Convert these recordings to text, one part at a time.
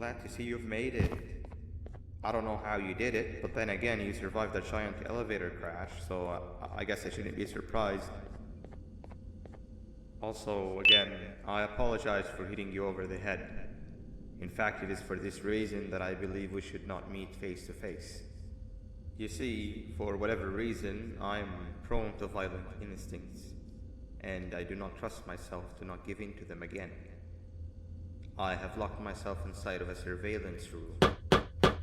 glad to see you've made it. I don't know how you did it, but then again, you survived a giant elevator crash, so I guess I shouldn't be surprised. Also, again, I apologize for hitting you over the head. In fact, it is for this reason that I believe we should not meet face to face. You see, for whatever reason, I am prone to violent instincts, and I do not trust myself to not give in to them again. I have locked myself inside of a surveillance room.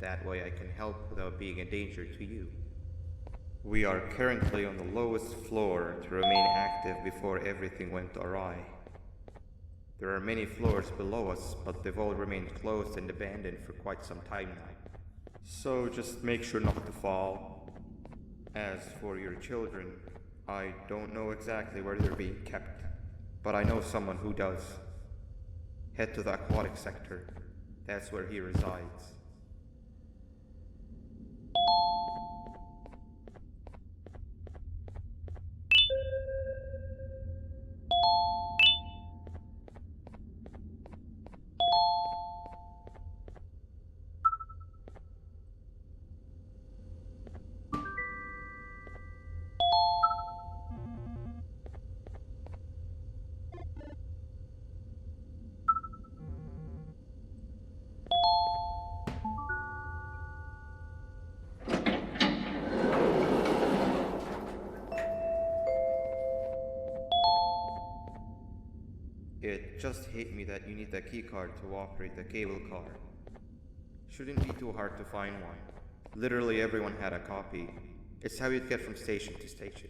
That way I can help without being a danger to you. We are currently on the lowest floor to remain active before everything went awry. There are many floors below us, but they've all remained closed and abandoned for quite some time now. So just make sure not to fall. As for your children, I don't know exactly where they're being kept, but I know someone who does. Head to the aquatic sector. That's where he resides. It just hit me that you need the keycard to operate the cable car. Shouldn't be too hard to find one. Literally everyone had a copy. It's how you'd get from station to station.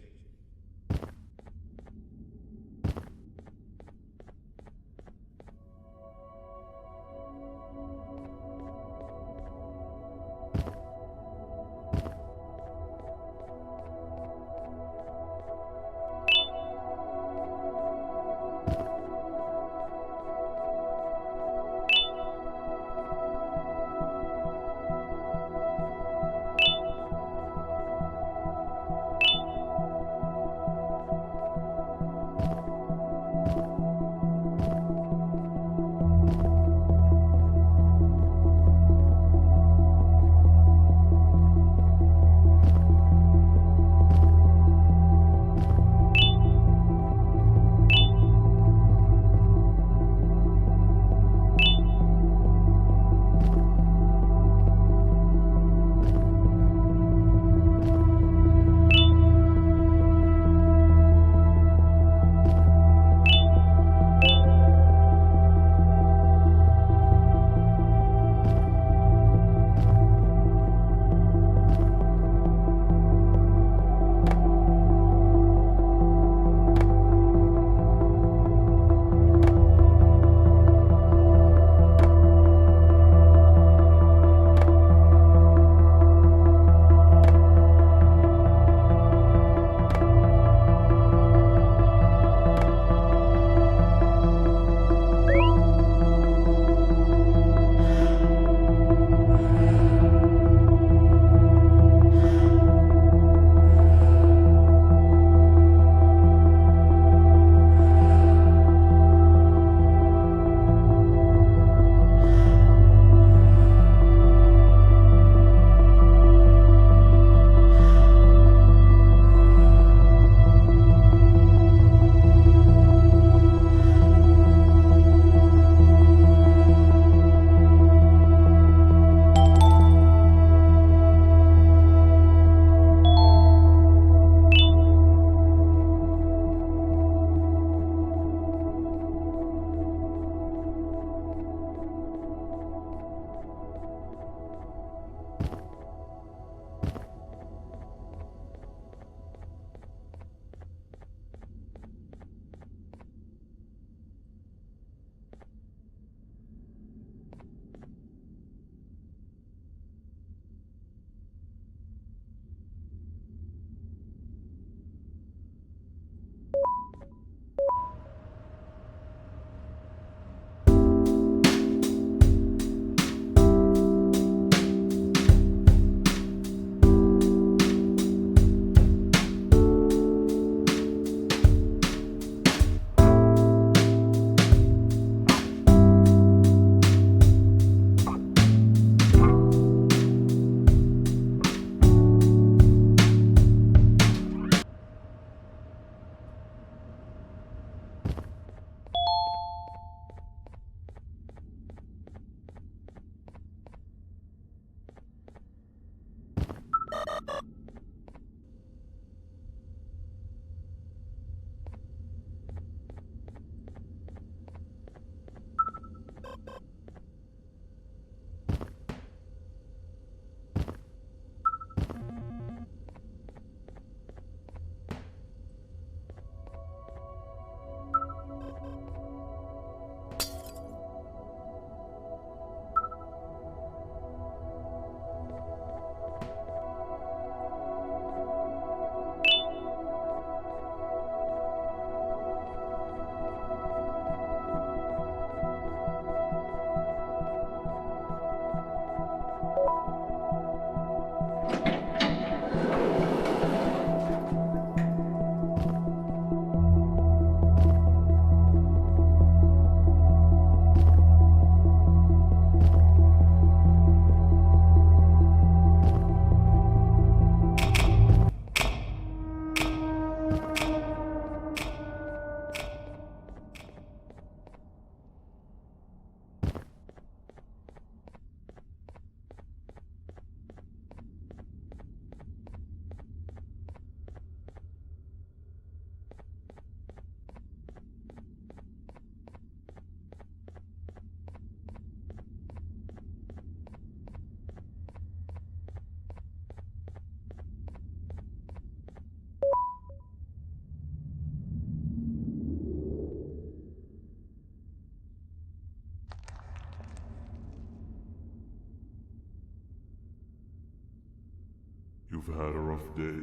You've had a rough day,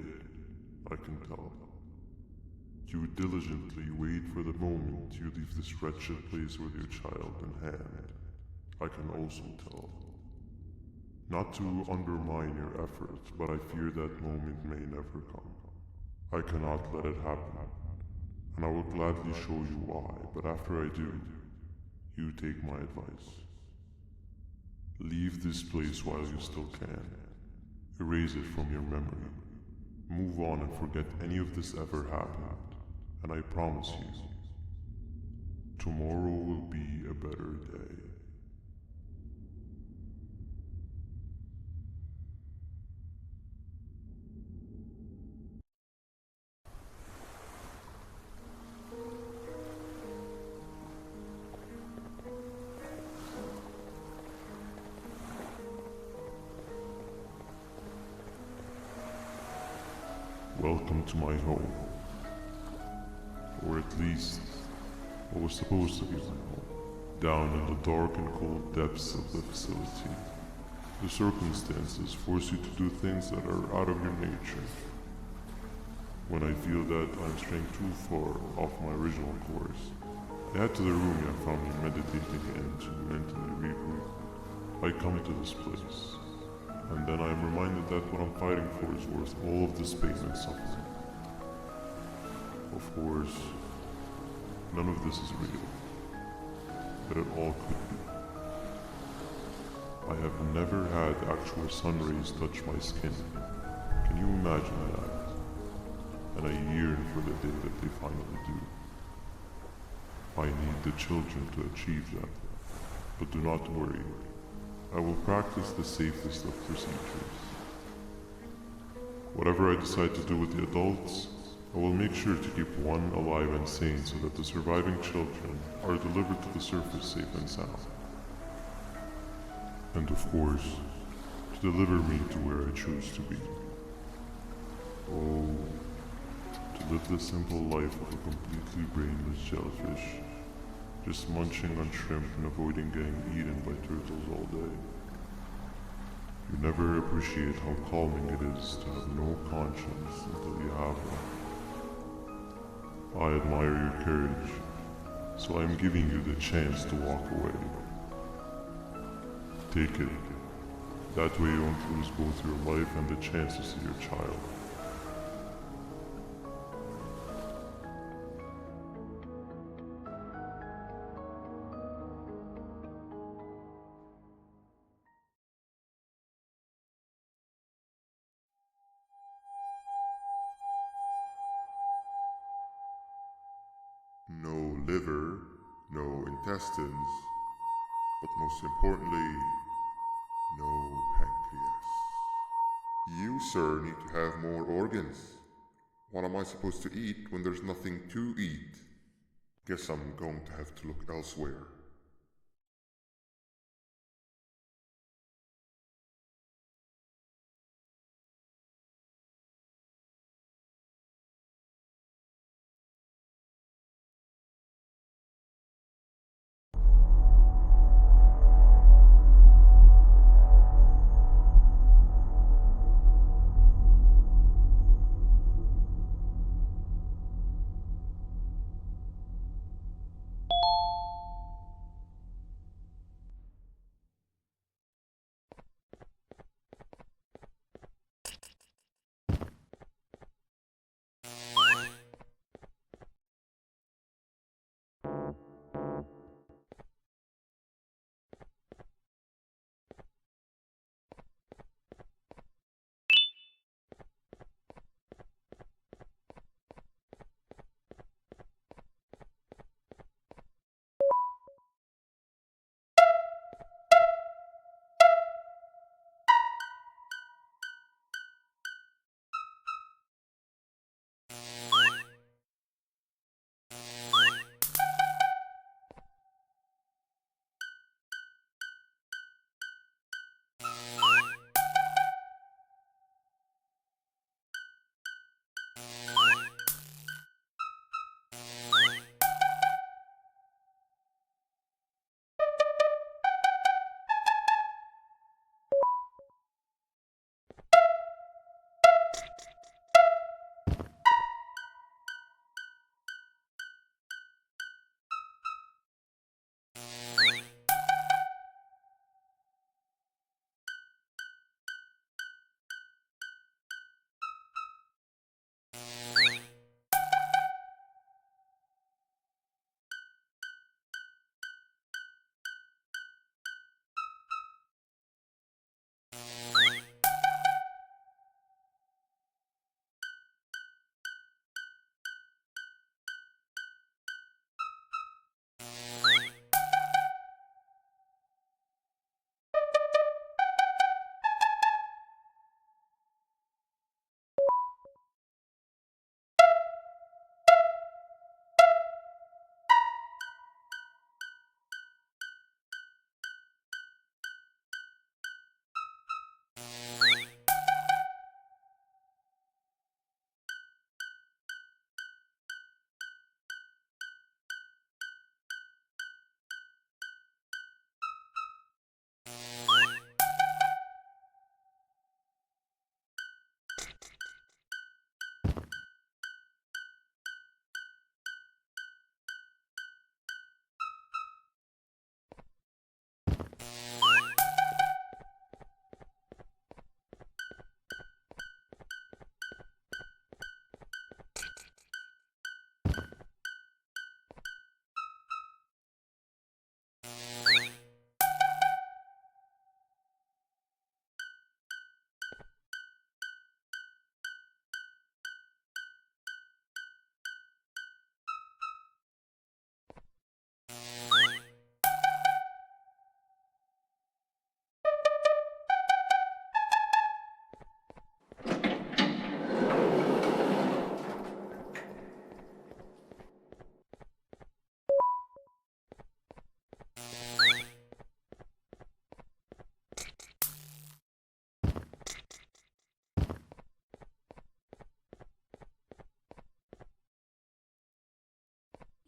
I can tell. You diligently wait for the moment you leave this wretched place with your child in hand. I can also tell. Not to undermine your efforts, but I fear that moment may never come. I cannot let it happen, and I will gladly show you why, but after I do, you take my advice. Leave this place while you still can. Erase it from your memory. Move on and forget any of this ever happened, and I promise you, tomorrow will be a better day. Welcome to my home. Or at least, what was supposed to be my home. Down in the dark and cold depths of the facility, the circumstances force you to do things that are out of your nature. When I feel that I'm straying too far off my original course, I head to the room you found me meditating in to mentally regroup. I come to this place, and then I am reminded that what I'm fighting for is worth all of this pain and suffering. Of course, none of this is real, but it all could be. I have never had actual sun rays touch my skin. Can you imagine that? And I yearn for the day that they finally do. I need the children to achieve that, but do not worry. I will practice the safest of procedures. Whatever I decide to do with the adults, I will make sure to keep one alive and sane so that the surviving children are delivered to the surface safe and sound. And of course, to deliver me to where I choose to be. Oh, to live the simple life of a completely brainless jellyfish, just munching on shrimp and avoiding getting eaten by turtles all day. You never appreciate how calming it is to have no conscience until you have one. I admire your courage, so I am giving you the chance to walk away. Take it. That way you won't lose both your life and the chance to see your child. No liver, no intestines, but most importantly, no pancreas. You, sir, need to have more organs. What am I supposed to eat when there's nothing to eat? Guess I'm going to have to look elsewhere.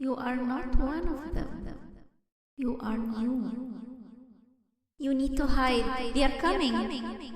You are not one of them. You are new. You need to hide. They are coming.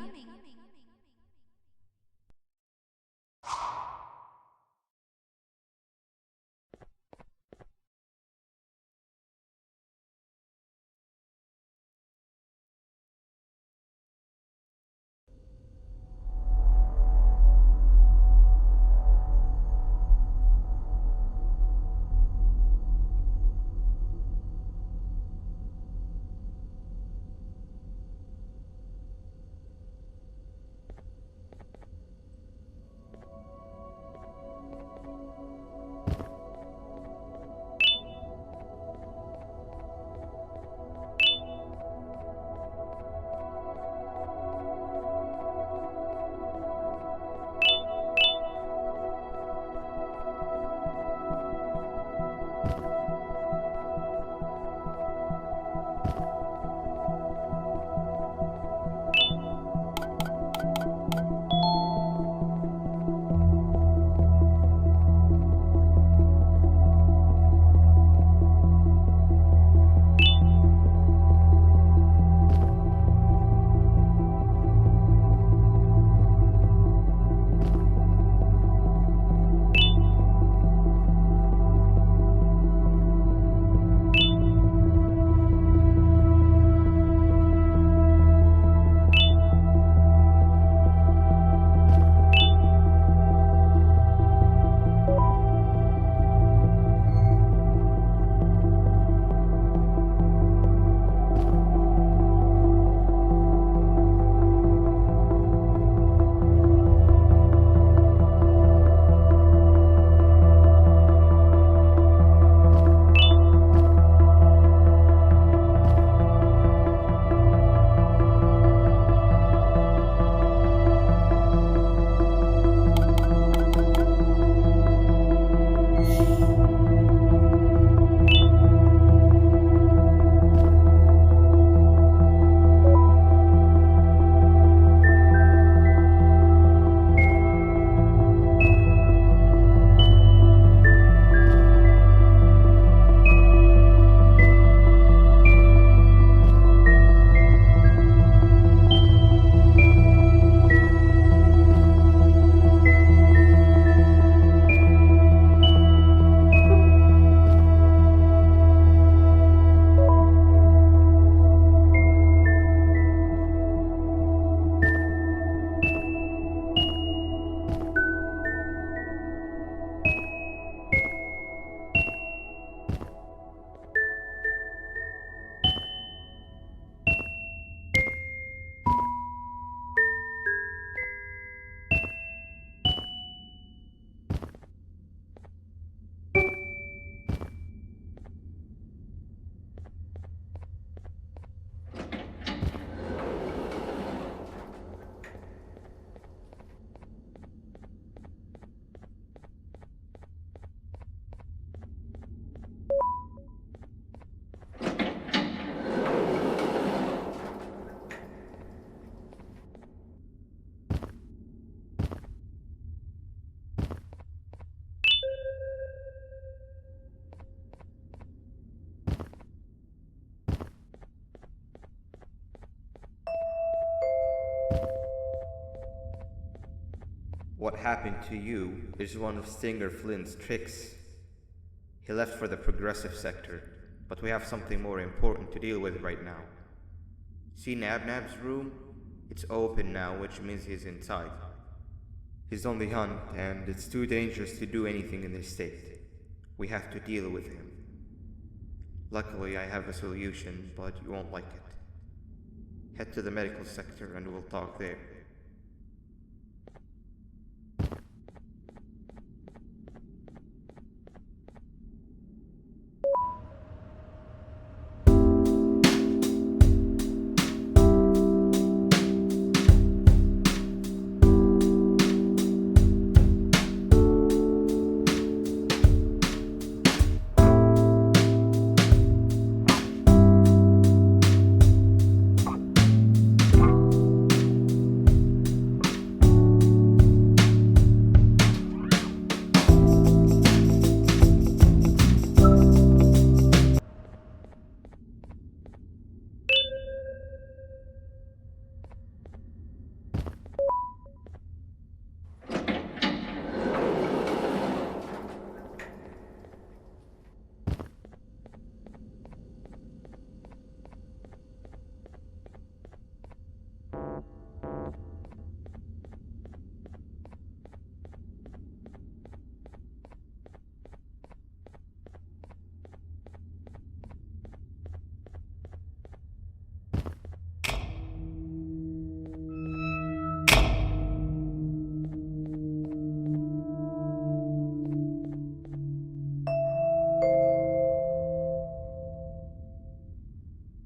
What happened to you is one of Stinger Flynn's tricks. He left for the progressive sector, but we have something more important to deal with right now. See Nabnab's room? It's open now, which means he's inside. He's on the hunt, and it's too dangerous to do anything in this state. We have to deal with him. Luckily, I have a solution, but you won't like it. Head to the medical sector and we'll talk there.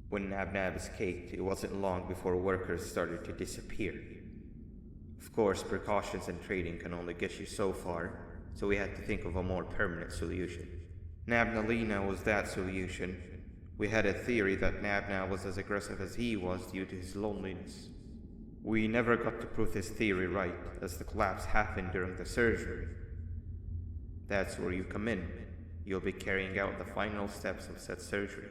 When Nab escaped, it wasn't long before workers started to disappear. Of course, precautions and trading can only get you so far, so we had to think of a more permanent solution. Nabnalina was that solution. We had a theory that Nabna was as aggressive as he was due to his loneliness. We never got to prove this theory right, as the collapse happened during the surgery. That's where you come in. You'll be carrying out the final steps of said surgery.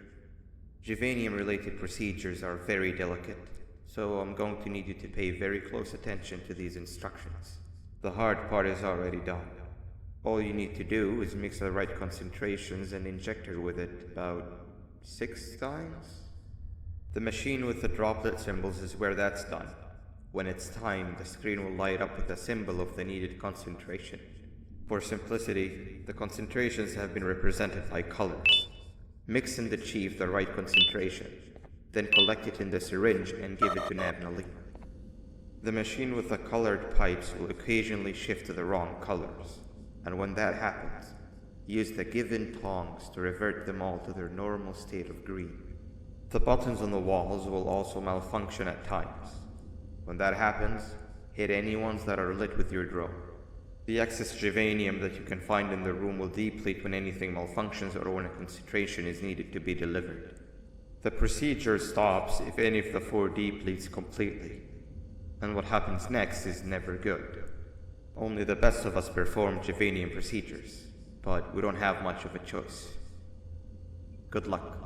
Juvenium-related procedures are very delicate, so I'm going to need you to pay very close attention to these instructions. The hard part is already done. All you need to do is mix the right concentrations and inject her with it about 6 times. The machine with the droplet symbols is where that's done. When it's time, the screen will light up with a symbol of the needed concentration. For simplicity, the concentrations have been represented by colors. Mix and achieve the right concentration, then collect it in the syringe and give it to Nabnali. The machine with the colored pipes will occasionally shift to the wrong colors, and when that happens, use the given tongs to revert them all to their normal state of green. The buttons on the walls will also malfunction at times. When that happens, hit any ones that are lit with your drone. The excess juvenium that you can find in the room will deplete when anything malfunctions or when a concentration is needed to be delivered. The procedure stops if any of the 4 depletes completely, and what happens next is never good. Only the best of us perform juvenium procedures, but we don't have much of a choice. Good luck.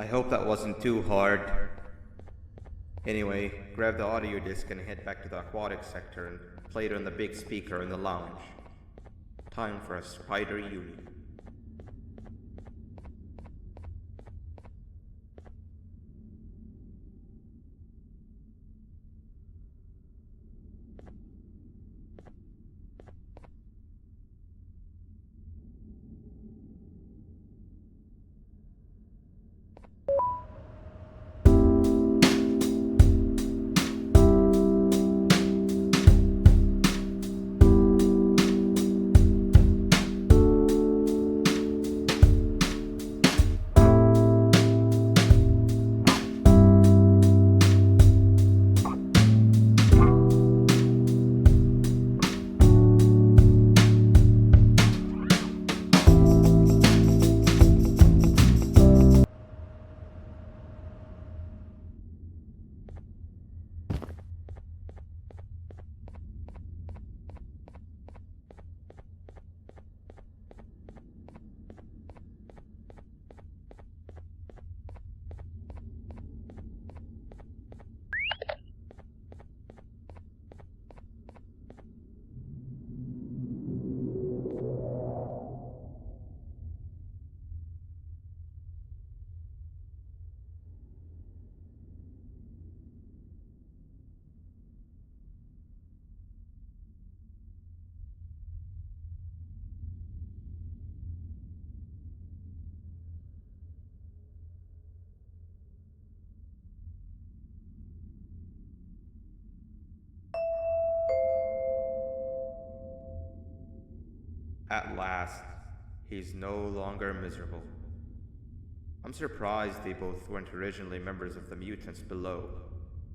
I hope that wasn't too hard. Anyway, grab the audio disc and head back to the aquatic sector and play it on the big speaker in the lounge. Time for a spider uni. At last, he's no longer miserable. I'm surprised they both weren't originally members of the mutants below.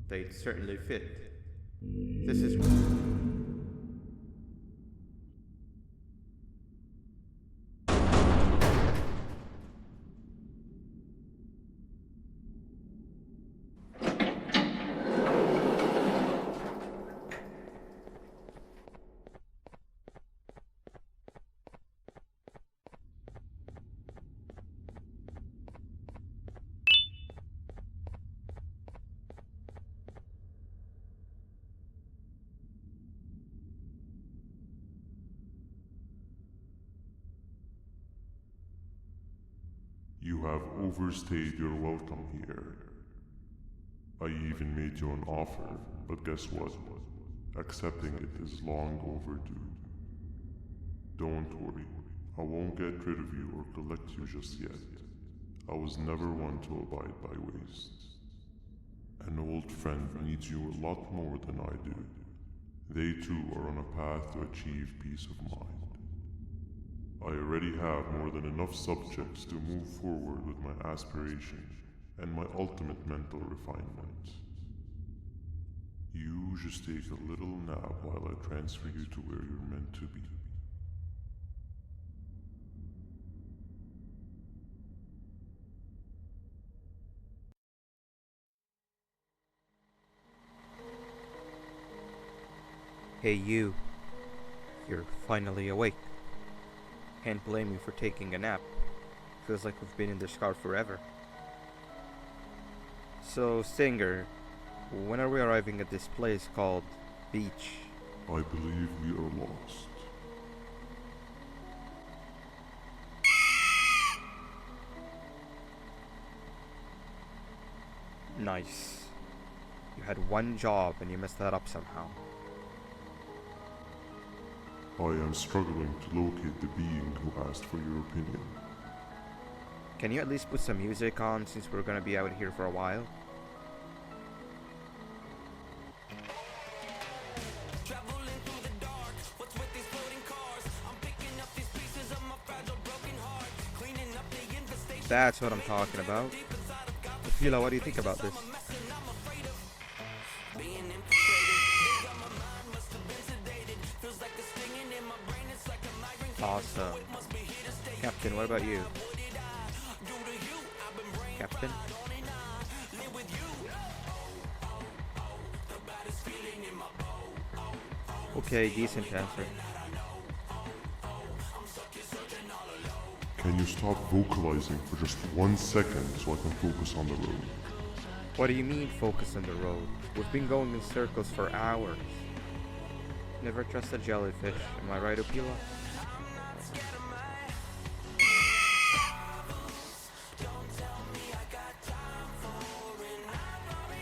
They'd certainly fit. This is... You have overstayed your welcome here. I even made you an offer, but guess what? Accepting it is long overdue. Don't worry, I won't get rid of you or collect you just yet. I was never one to abide by waste. An old friend needs you a lot more than I do. They too are on a path to achieve peace of mind. I already have more than enough subjects to move forward with my aspiration and my ultimate mental refinement. You just take a little nap while I transfer you to where you're meant to be. Hey you. You're finally awake. Can't blame you for taking a nap. Feels like we've been in this car forever. So, Stinger, when are we arriving at this place called Beach? I believe we are lost. Nice. You had one job and you messed that up somehow. I am struggling to locate the being who asked for your opinion. Can you at least put some music on since we're gonna be out here for a while? That's what I'm talking about. Fila, what do you think about this? Awesome. Captain, what about you? Captain? Okay, decent answer. Can Can you stop vocalizing for just 1 second so I can focus on the road? What do you mean, focus on the road? We've been going in circles for hours. Never trust a jellyfish, am I right, Opila?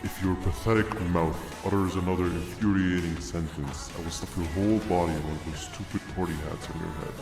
If your pathetic mouth utters another infuriating sentence, I will stuff your whole body in one of those stupid party hats on your head.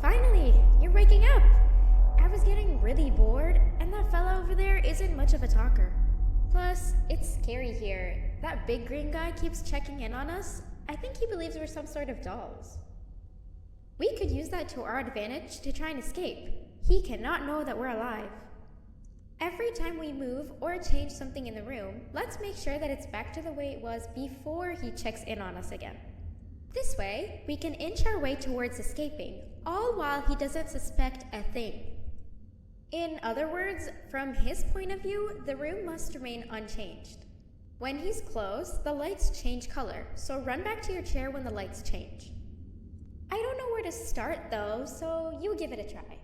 Finally, you're waking up! I was getting really bored, and that fella over there isn't much of a talker. Plus, it's scary here. That big green guy keeps checking in on us. I think he believes we're some sort of dolls. We could use that to our advantage to try and escape. He cannot know that we're alive. Every time we move or change something in the room, let's make sure that it's back to the way it was before he checks in on us again. This way, we can inch our way towards escaping, all while he doesn't suspect a thing. In other words, from his point of view, the room must remain unchanged. When he's close, the lights change color, so run back to your chair when the lights change. I don't know where to start though, so you give it a try.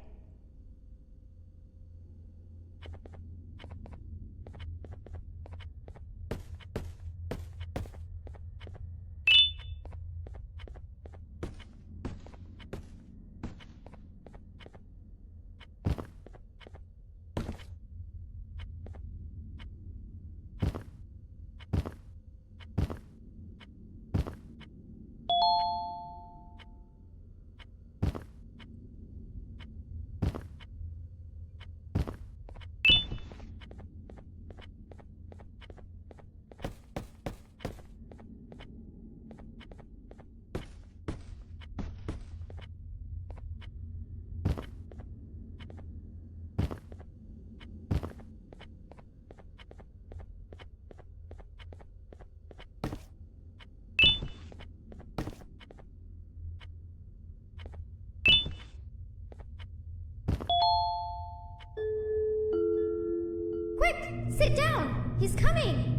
Quick, sit down. He's coming.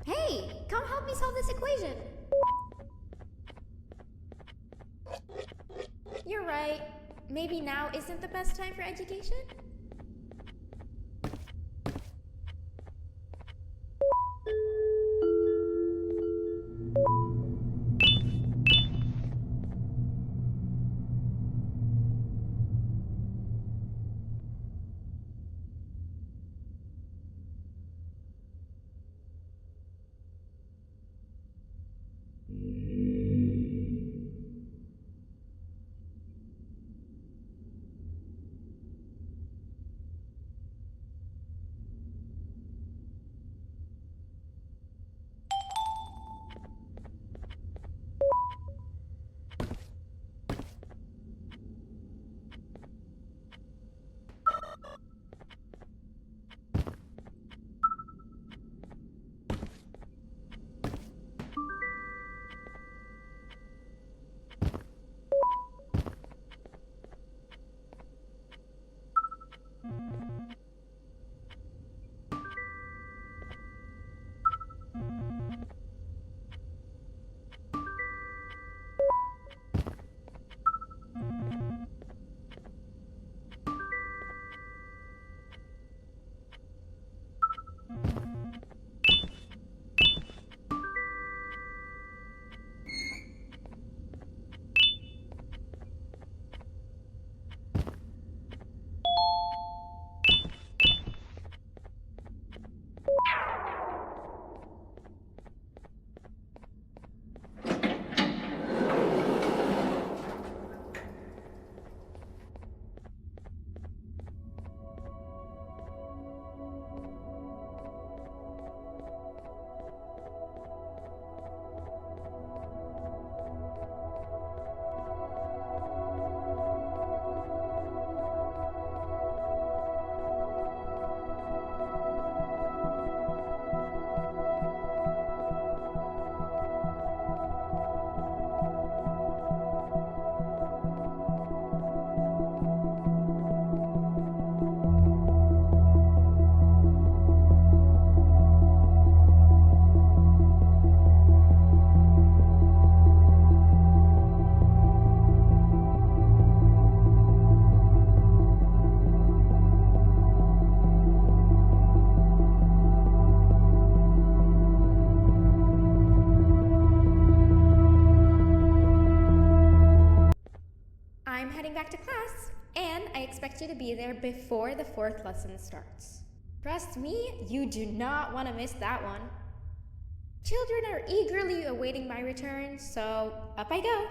Hey, come help me solve this equation. You're right. Maybe now isn't the best time for education? I'm heading back to class, and I expect you to be there before the 4th lesson starts. Trust me, you do not want to miss that one. Children are eagerly awaiting my return, so up I go.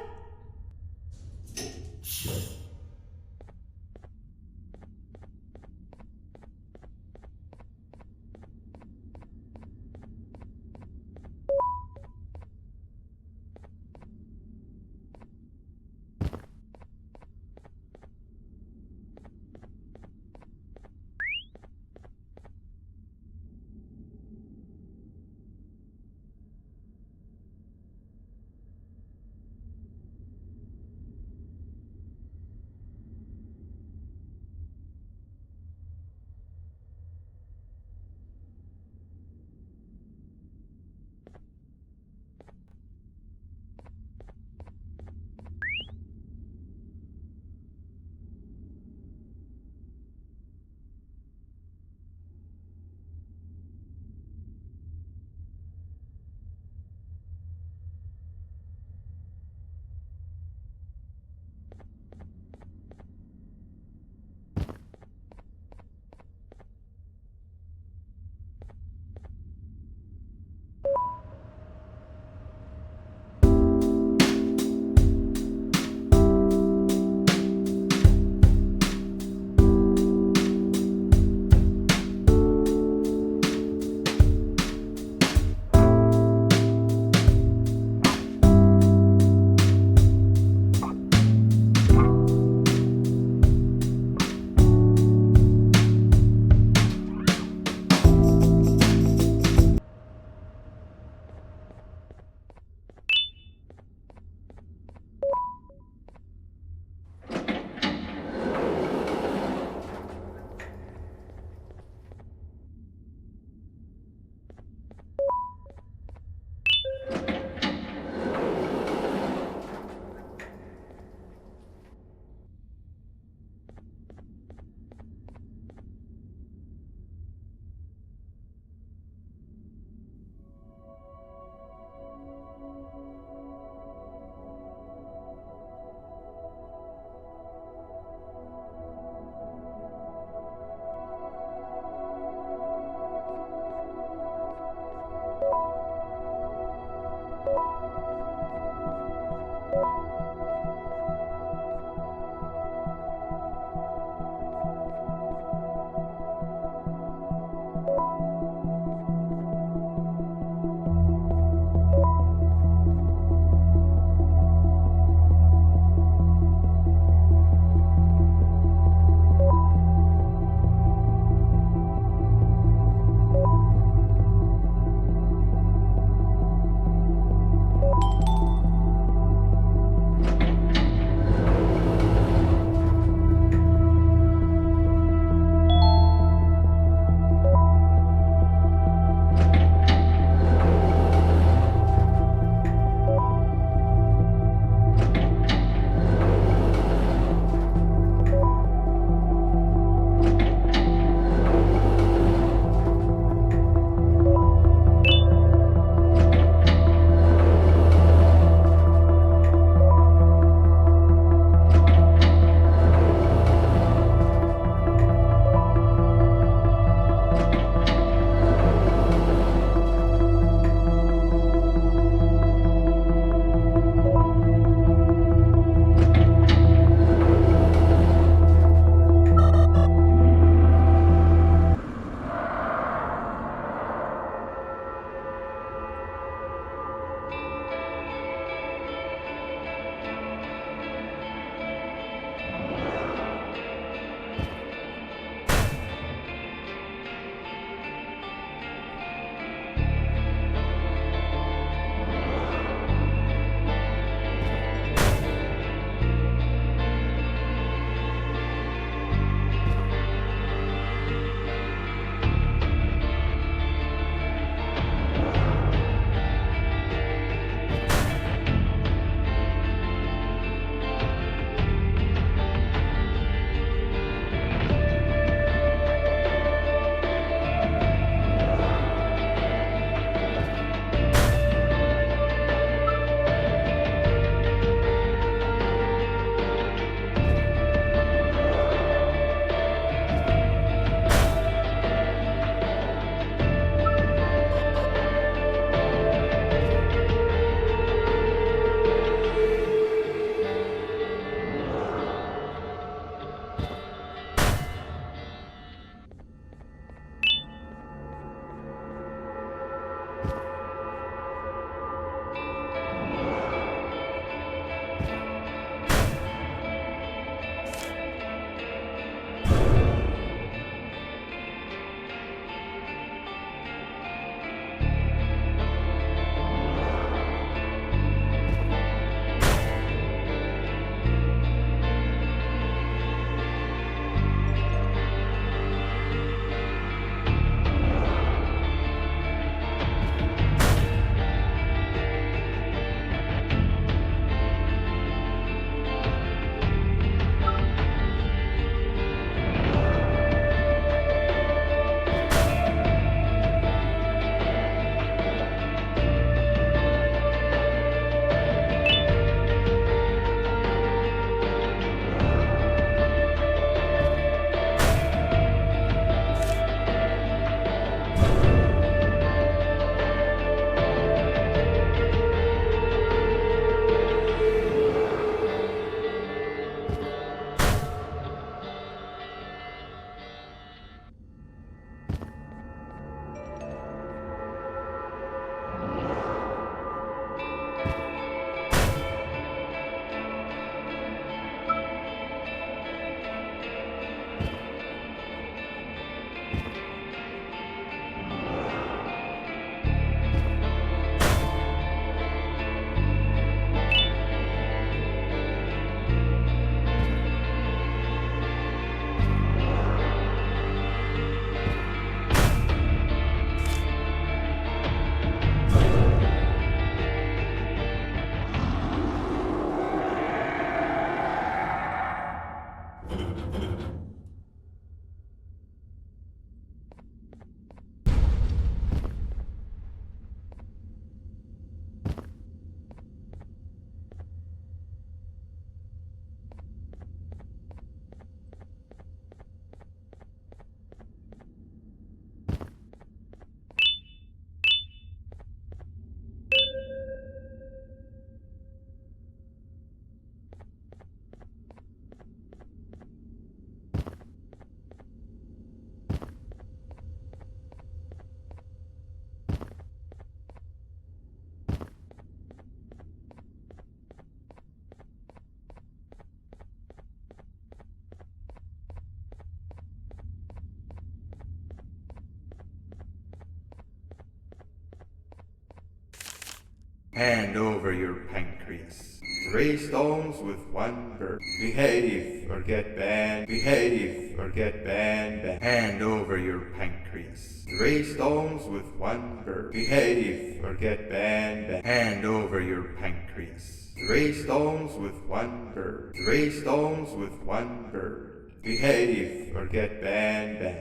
Hand over your pancreas. 3 stones with 1 bird. Behave or get banned. Behave or get banned. Hand over your pancreas. 3 stones with 1 bird. Behave or get banned. Hand over your pancreas. 3 stones with 1 bird. 3 stones with 1 bird. Behave or get banned.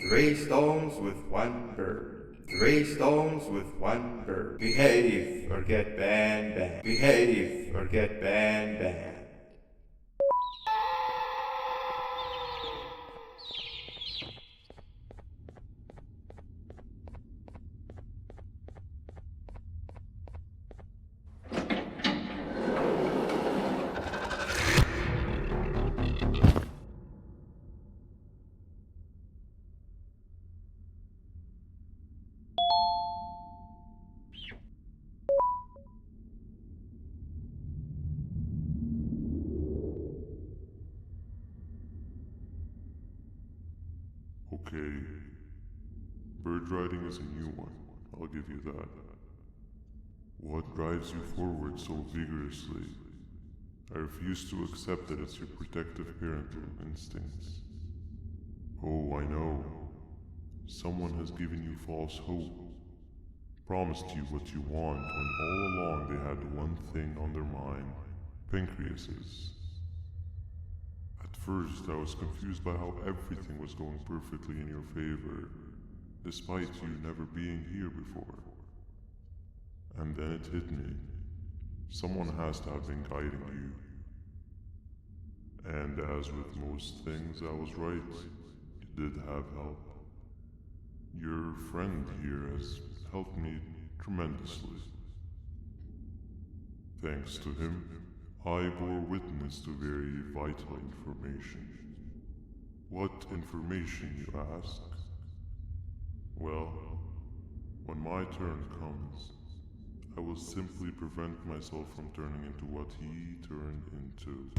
3 stones with 1 bird. 3 stones with 1 bird. Behave or get banned. Behave or get banned. Okay. Bird riding is a new one, I'll give you that. What drives you forward so vigorously? I refuse to accept that it's your protective parental instincts. Oh, I know. Someone has given you false hope. Promised you what you want when all along they had one thing on their mind. Pancreases. At first, I was confused by how everything was going perfectly in your favor, despite you never being here before. And then it hit me. Someone has to have been guiding you. And as with most things, I was right. You did have help. Your friend here has helped me tremendously. Thanks to him, I bore witness to very vital information. What information, you ask? Well, when my turn comes, I will simply prevent myself from turning into what he turned into.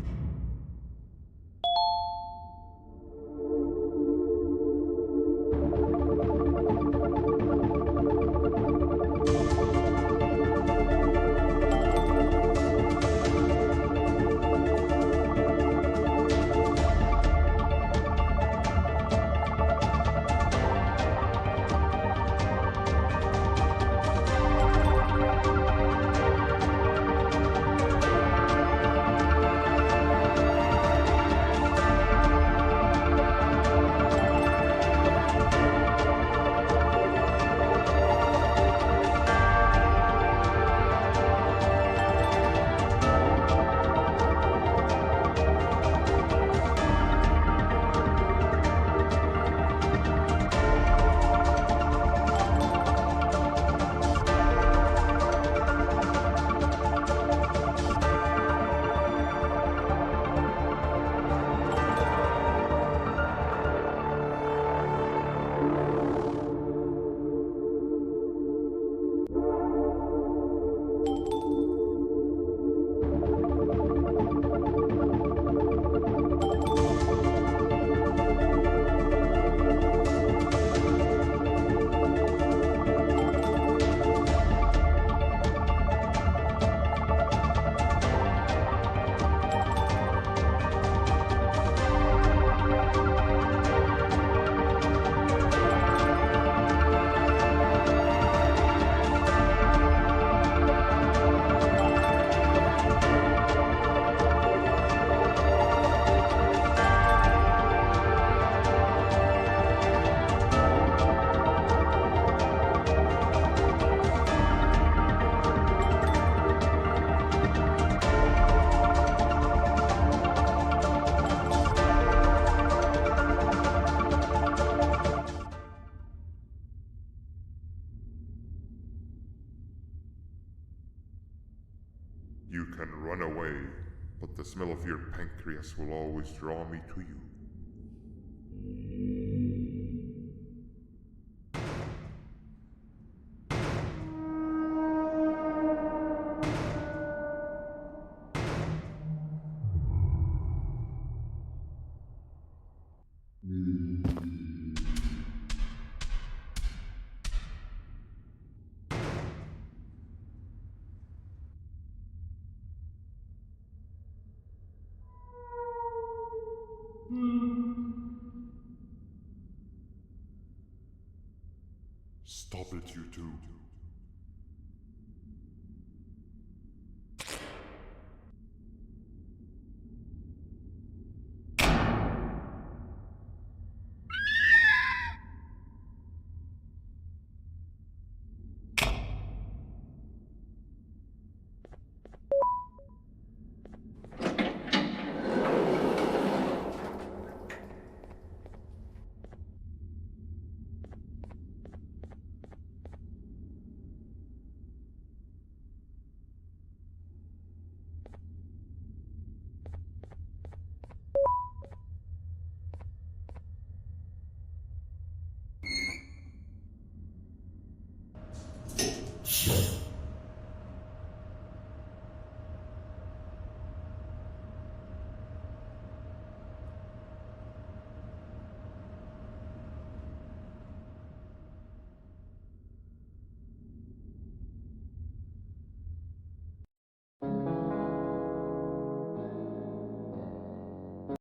You can run away, but the smell of your pancreas will always draw me to you. Stop it, you two.